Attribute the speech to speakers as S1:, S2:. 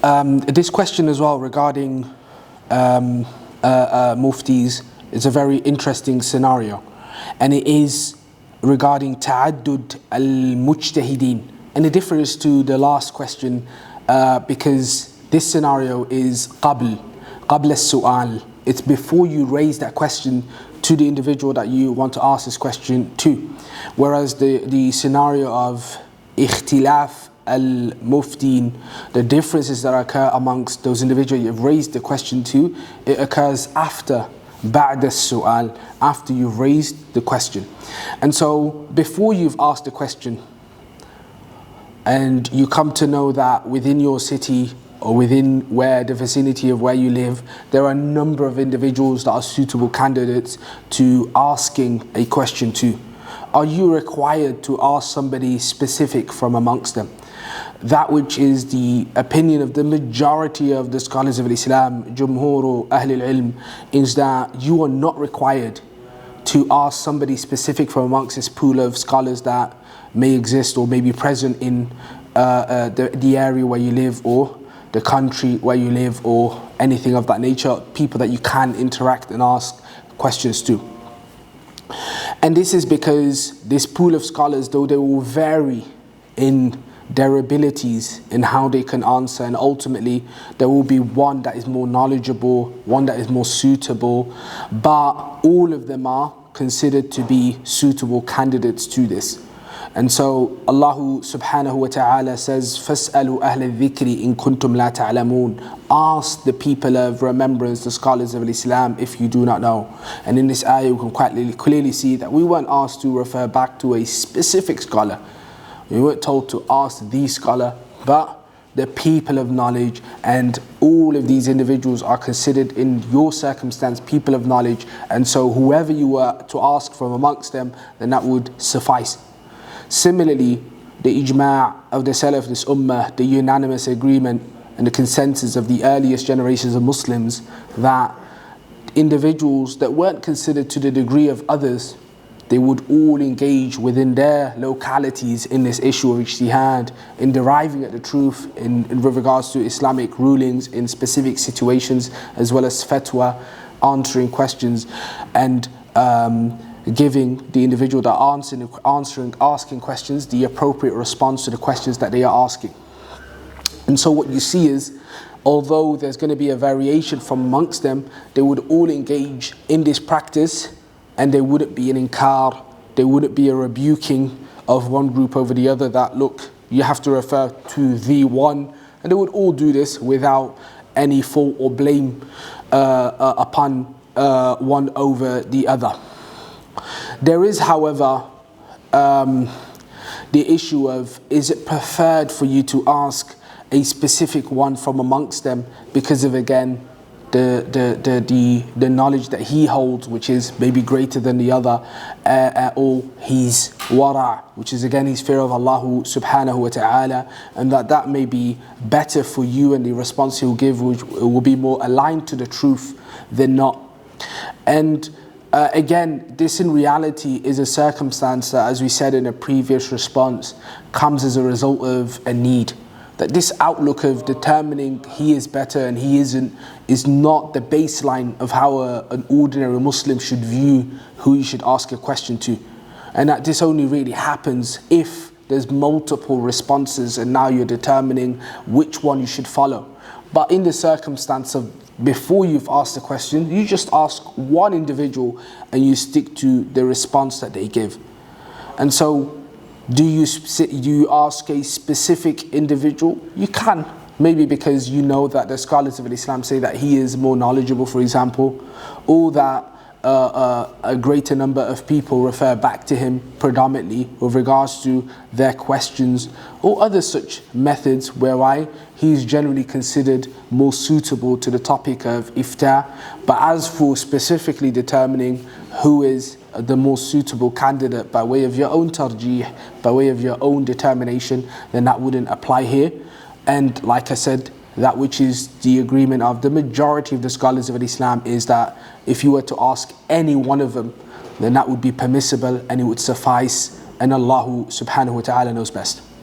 S1: This question as well regarding muftis is a very interesting scenario, and it is regarding ta'addud al-mujtahideen, and it differs to the last question because this scenario is qabl as-su'al. It's before you raise that question to the individual that you want to ask this question to, whereas the scenario of ikhtilaf al-muftin, the differences that occur amongst those individuals you've raised the question to, it occurs after ba'da as-su'al, after you've raised the question. And so before you've asked the question and you come to know that within your city or within the vicinity of where you live, there are a number of individuals that are suitable candidates to asking a question to, are you required to ask somebody specific from amongst them? That which is the opinion of the majority of the scholars of Islam, Jumhur Ahl al-Ilm, is that you are not required to ask somebody specific from amongst this pool of scholars that may exist or may be present in the area where you live, or the country where you live, or anything of that nature, people that you can interact and ask questions to. And this is because this pool of scholars, though they will vary in their abilities in how they can answer, and ultimately there will be one that is more knowledgeable, one that is more suitable, but all of them are considered to be suitable candidates to this. And so Allah subhanahu wa ta'ala says, فَاسْأَلُوا أَهْلَ الذِّكْرِ إِن كُنْتُمْ لَا تَعْلَمُونَ. Ask the people of remembrance, the scholars of Islam, if you do not know. And in this ayah we can quite clearly see that we weren't asked to refer back to a specific scholar. We weren't told to ask the scholar, but the people of knowledge, and all of these individuals are considered in your circumstance people of knowledge, and so whoever you were to ask from amongst them, then that would suffice. Similarly, the ijma' of the Salaf, this ummah, the unanimous agreement and the consensus of the earliest generations of Muslims, that individuals that weren't considered to the degree of others, they would all engage within their localities in this issue of ijtihad, in deriving at the truth in regards to Islamic rulings in specific situations, as well as fatwa, answering questions, and giving the individual that asking questions the appropriate response to the questions that they are asking. And so what you see is, although there's going to be a variation from amongst them, they would all engage in this practice, and there wouldn't be an inkar, there wouldn't be a rebuking of one group over the other that, look, you have to refer to the one, and they would all do this without any fault or blame upon one over the other. There is, however, the issue of, is it preferred for you to ask a specific one from amongst them because of, again, the knowledge that he holds, which is maybe greater than the other, or his wara', which is again his fear of Allah subhanahu wa ta'ala, and that may be better for you, and the response he'll give will be more aligned to the truth than not. And again, this in reality is a circumstance that, as we said in a previous response, comes as a result of a need. That this outlook of determining he is better and he isn't is not the baseline of how an ordinary Muslim should view who you should ask a question to. And that this only really happens if there's multiple responses and now you're determining which one you should follow. But in the circumstance of before you've asked the question, you just ask one individual and you stick to the response that they give. And so, do you ask a specific individual? You can, maybe because you know that the scholars of Islam say that he is more knowledgeable, for example, or that a greater number of people refer back to him predominantly with regards to their questions, or other such methods whereby he's generally considered more suitable to the topic of iftar. But as for specifically determining who is the more suitable candidate by way of your own tarjih, by way of your own determination, then that wouldn't apply here. And like I said, that which is the agreement of the majority of the scholars of Islam is that if you were to ask any one of them, then that would be permissible and it would suffice, and Allah subhanahu wa ta'ala knows best.